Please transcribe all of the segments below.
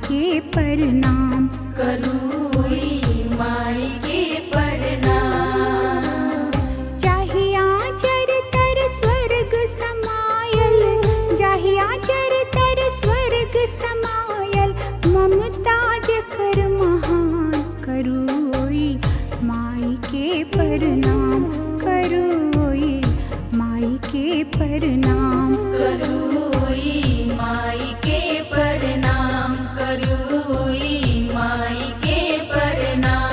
के प्रणाम। करूई माई के प्रणाम। जाहिया चर तर स्वर्ग समायल, जाहिया चर तर स्वर्ग समायल, ममता जकर महान। करूई माई के प्रणाम, करूई माई के प्रणाम। करूई माई के प्रणाम। करूई माई के प्रणाम।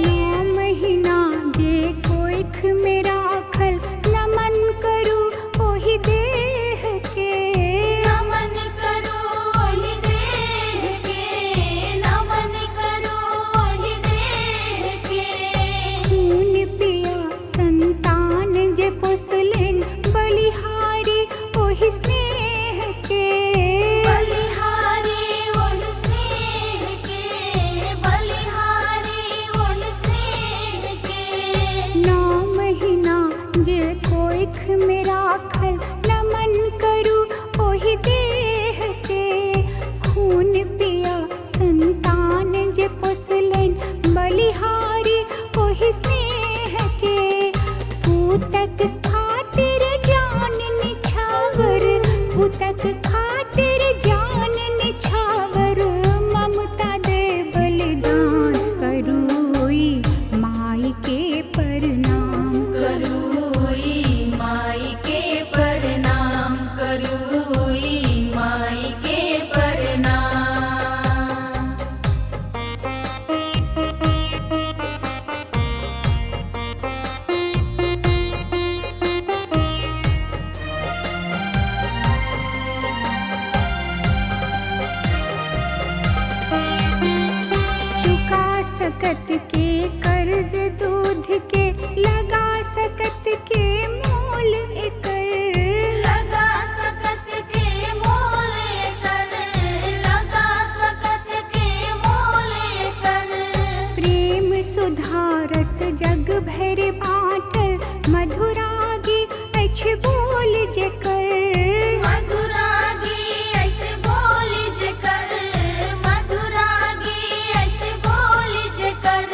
नौ महीना जे कोइख में राखल, नमन करू ओहि देह के। नमन करो ओहि देह के। नमन करो ओहि देह के। खून पिया संतान जे पोसलेन, बलिहारी ओहि स्नेह के। बलिहारी ओहि स्नेह के। बलिहारी ओहि स्नेह के। नौ महीना जे कोइख में राखल, नमन करू ओहि देह के। खून पिया संतान जे पोसलेन, बलिहारी ओहि स्नेह के। पूतक खातिर जान निछावर, पूतक खातिर जान निछावर, ममता दे बलिदान। करूई माई के प्रणाम। करूई माई के प्रणाम। करूई माई के प्रणाम। चुका सकत के कर्ज दूध के, लगा सकत के मोल एकर। लगा सकत के मोल कर। लगा सकत के मोल कर। प्रेम सुधारस जग भर बाँटल, मधुरागी अछि बोल जेकर। मधुरागी अछि बोल जेकर। मधुरागी अछि बोल जेकर।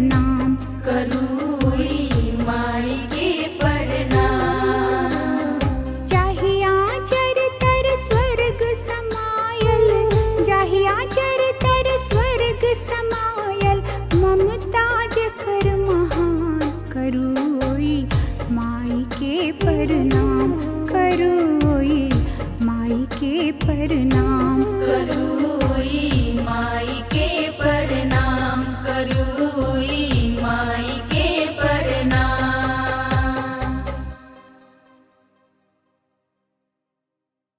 प्रणाम। करूई माई के प्रणाम। जाहिया चर तर स्वर्ग समायल, जाहिया चर तर स्वर्ग समायल, ममता जकर महान। करूई माई के प्रणाम, करूई माई के प्रणाम।